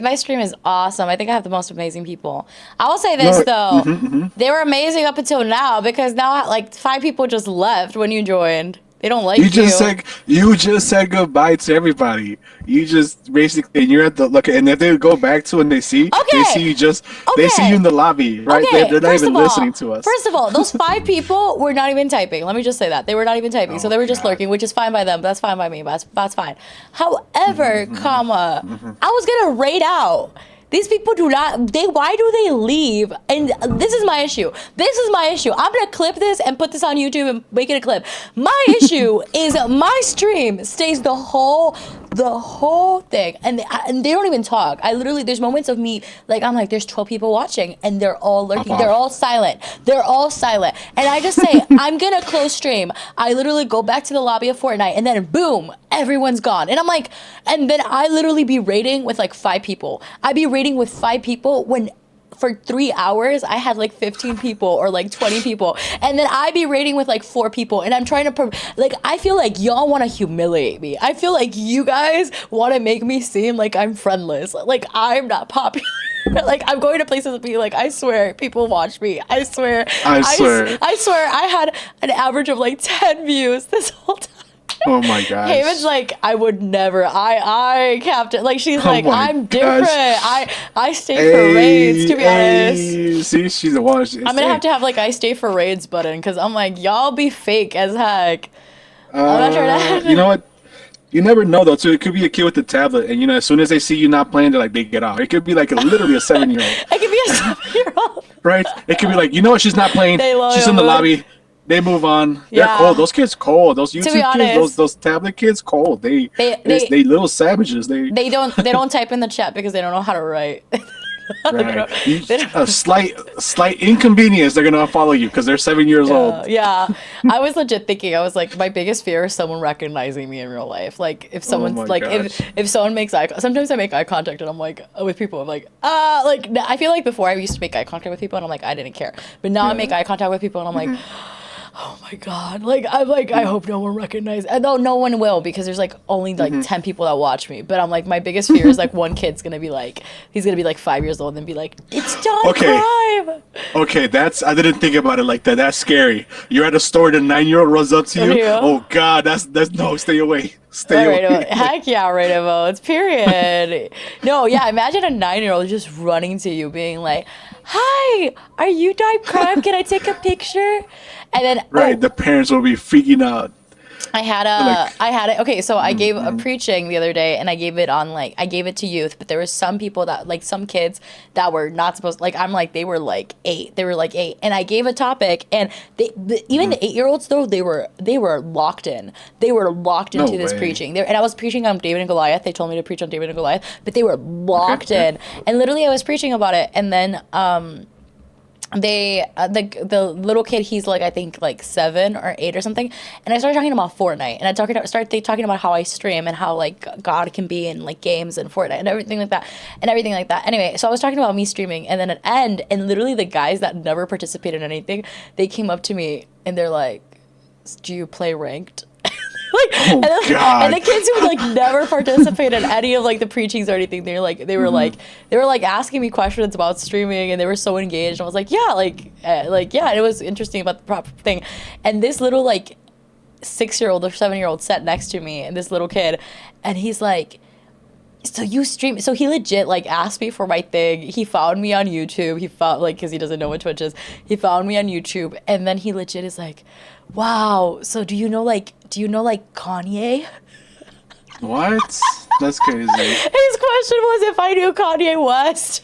my stream is awesome. I think I have the most amazing people. I will say this though, they were amazing up until now because now like 5 people just left when you joined. They don't like you. You just said goodbye to everybody. You just basically, and you're at the look, and if they go back to and they see Okay, you just they see you okay. in the lobby, right? Okay, They're not even listening to us. first of all, those 5 people were not even typing. Let me just say that. They were not even typing. So Oh they were just God. lurking, which is fine by them. That's fine by me. That's fine. However, comma, I was gonna raid out. These people do not, why do they leave? And this is my issue. This is my issue. I'm gonna clip this and put this on YouTube and make it a clip. My issue is my stream stays the whole thing. And they don't even talk. I literally, there's moments of me, like, I'm like, there's 12 people watching and they're all lurking. They're all silent. They're all silent. And I just say, I'm gonna close stream. I literally go back to the lobby of Fortnite and then boom, everyone's gone. And I'm like, and then I literally be raiding with like 5 people. I'd be raiding with 5 people when for 3 hours I had like 15 people or like 20 people, and then I'd be raiding with like 4 people, and I'm trying to like, I feel like y'all want to humiliate me. I feel like you guys want to make me seem like I'm friendless, like I'm not popular. Like I'm going to places and be like, I swear people watch me. I swear. I swear. I swear I had an average of like 10 views this whole time. Oh my gosh. Haven's like, I would never. I capped it. Like she's Oh like, my I'm gosh. different. I stay for raids. To be honest, See, she's a watch. I'm gonna have to have like I stay for raids button because I'm like, y'all be fake as heck. I'm not trying to. You know what? You never know though. So it could be a kid with the tablet, and as soon as they see you not playing, they're like, they get out. It could be like literally a 7-year-old, It could be a 7-year-old. right? It could be like, what? She's not playing. They love She's in the it. lobby. They move on. They're Yeah. cold. Those kids cold. Those be YouTube kids, honest, those tablet kids, cold. They little savages. They don't type in the chat because they don't know how to write. Right. A slight inconvenience, they're gonna unfollow you because they're 7 years old. Yeah, I was legit thinking, I was like, my biggest fear is someone recognizing me in real life. Like if someone's my like, gosh. if someone makes sometimes I make eye contact and I'm like, with people, I'm like, like I feel like before I used to make eye contact with people and I'm like, I didn't care, but now I make eye contact with people and I'm like, oh my god, like I'm like, I hope no one recognizes, and though no one will because there's like only like 10 people that watch me, but I'm like, my biggest fear is like one kid's gonna be like, he's gonna be like 5 years old and be like, it's John Okay. Crime. Okay, I didn't think about it like that. That's scary. You're at a store and a 9-year-old runs up to you. Yeah. Oh God, that's no. Stay away. Stay Right, away. heck yeah, right votes. Period. No, yeah. Imagine a 9-year-old just running to you, being like, "Hi, are you Dive Crime? Can I take a picture?" And then Right, the parents will be freaking out. I had it. Okay, so I gave a preaching the other day, and I gave it on like, I gave it to youth, but there were some people that like, some kids that were not supposed, like, I'm like, they were like 8. They were like 8, and I gave a topic, and even the 8-year-olds though, they were locked in. They were locked into this way. preaching. And I was preaching on David and Goliath. They told me to preach on David and Goliath, but they were locked in. And literally, I was preaching about it, and then the little kid, he's like, I think like 7 or 8 or something, and I started talking about Fortnite, and I started talking about how I stream and how like God can be in like games and Fortnite and everything like that. Anyway, so I was talking about me streaming, and then at end, and literally the guys that never participated in anything, they came up to me and they're like, do you play ranked? Like, Oh God. and the kids who like never participated in any of like the preachings or anything, they were like asking me questions about streaming, and they were so engaged. I was like, yeah, yeah, it was interesting about the proper thing. And this little like 6-year-old or 7-year-old sat next to me, and this little kid, and he's like, so you stream? So he legit like asked me for my thing. He found me on YouTube. He found, like, because he doesn't know what Twitch is, he found me on YouTube, and then he legit is like, wow, so do you know like Kanye? What? That's crazy. His question was if I knew Kanye West.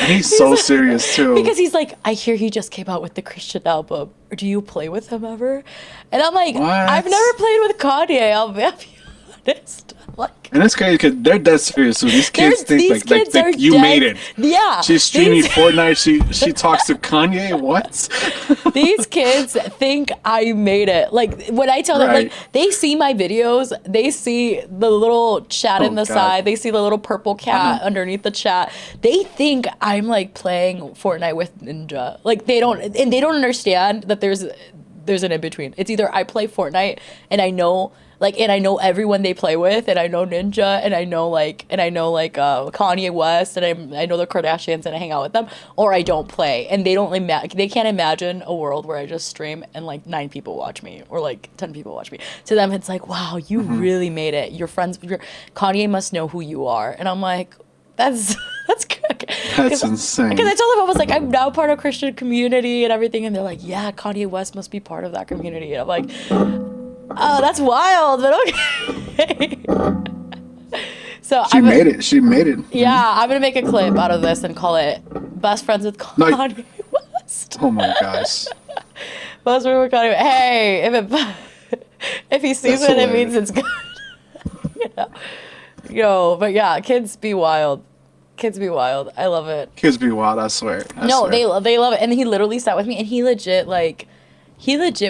He's so serious too. Because he's like, I hear he just came out with the Christian album. Do you play with him ever? And I'm like, What? I've never played with Kanye. I'll be honest. Like, And that's crazy because they're dead serious too. These kids think these like, kids like are you dead. made it. Yeah. She's streaming these- Fortnite. She talks to Kanye. What? These kids think I made it. Like when I tell them, Right. like they see my videos, they see the little chat Oh, in the God. side, they see the little purple cat underneath the chat. They think I'm like playing Fortnite with Ninja. Like they don't understand that there's an in between. It's either I play Fortnite and I know like, and I know everyone they play with, and I know Ninja, and I know Kanye West, and I know the Kardashians, and I hang out with them, or I don't play, and they can't imagine a world where I just stream and like 9 people watch me or like 10 people watch me. To them, it's like, wow, you really made it. Kanye must know who you are, and I'm like, that's good. That's insane. Because I told them, I was like, I'm now part of Christian community and everything, and they're like, yeah, Kanye West must be part of that community, and I'm like, oh, that's wild, but okay. So she made it. She made it. Yeah, I'm gonna make a clip out of this and call it "Best Friends with Kanye West." Oh my gosh. Best friend with Kanye. Hey, if he sees That's it, hilarious. it means it's good. You know? Yo, but yeah, kids be wild. Kids be wild. I love it. Kids be wild. I swear. I No, swear. they love it, and he literally sat with me, and he legit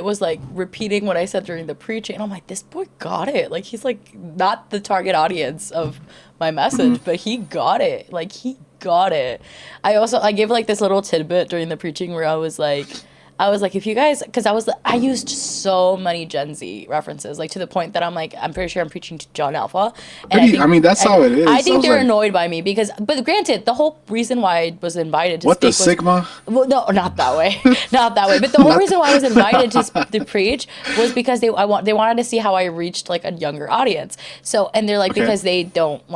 was like repeating what I said during the preaching, and I'm like, this boy got it. Like, he's like not the target audience of my message, but he got it. Like, he got it. I gave like this little tidbit during the preaching where I was like, if you guys, because I used so many Gen Z references, like to the point that I'm like, I'm pretty sure I'm preaching to John Alpha. And I mean, that's how it is. I think they're like, annoyed by me but granted, the whole reason why I was invited to what speak the was, Sigma? well, no, not that way, not that way. But the whole reason why I was invited to preach was because they wanted to see how I reached like a younger audience. So, and they're like, Okay. because they don't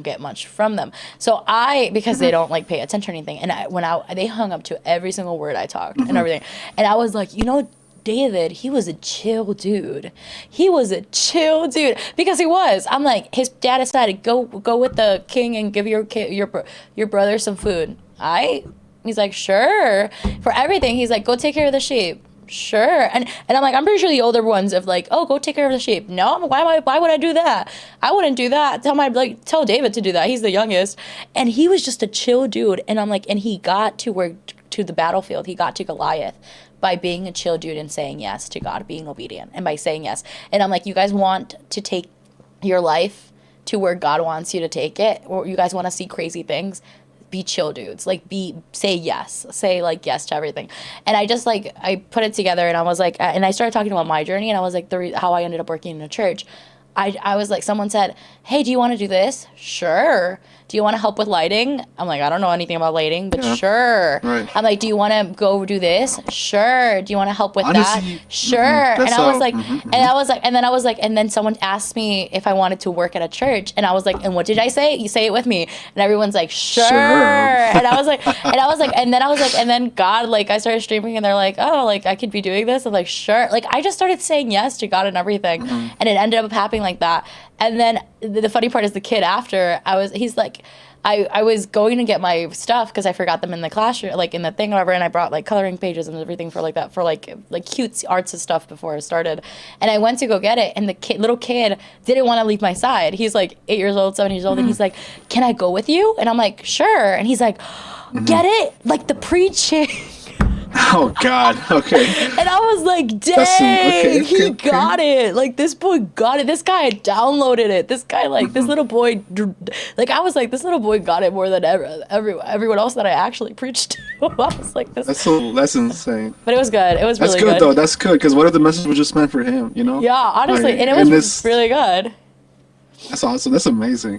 get much from them. So because they don't like pay attention or anything. And they hung up to every single word I talked and everything. And I was like, David, he was a chill dude. He was a chill dude because he was. I'm like, his dad decided go with the king and give your brother some food. He's like, sure. For everything, he's like, go take care of the sheep. Sure. And I'm like, I'm pretty sure the older ones have like, oh, go take care of the sheep. No, why would I do that? I wouldn't do that. Tell David to do that. He's the youngest. And he was just a chill dude. And I'm like, and he got to the battlefield. He got to Goliath by being a chill dude and saying yes to God, being obedient, and by saying yes. And I'm like, you guys want to take your life to where God wants you to take it, or you guys want to see crazy things? Be chill dudes. Like, say yes. Say like yes to everything. And I just like, I put it together, and I was like, and I started talking about my journey, and I was like, how I ended up working in a church. I was like, someone said, hey, do you want to do this? Sure. Do you want to help with lighting? I'm like, I don't know anything about lighting, but sure. Right. I'm like, do you want to go do this? Sure. Do you want to help with Honestly, that? Sure. And I was like, and then someone asked me if I wanted to work at a church, and I was like, and what did I say? You say it with me. And everyone's like, sure. And I was like, and then God, like, I started streaming, and they're like, oh, like, I could be doing this. I'm like, sure. Like, I just started saying yes to God and everything, and it ended up happening like that. And then the funny part is the kid after, he's like, I was going to get my stuff because I forgot them in the classroom, like in the thing or whatever, and I brought like coloring pages and everything for like that, for like cute arts and stuff before I started. And I went to go get it, and the little kid didn't want to leave my side. He's like 8 years old, 7 years old, and he's like, can I go with you? And I'm like, sure. And he's like, get it? Like the preaching. Oh God. Okay. And I was like, dang, he got it. Like, this boy got it. This guy downloaded it. This guy, like, this little boy, like, I was like, this little boy got it more than everyone else that I actually preached to. I was like, this. That's insane. But it was good. It was That's really good though. That's good, because what if the message was just meant for him? You know? Yeah, honestly, Like, and it was really good. That's awesome. That's amazing.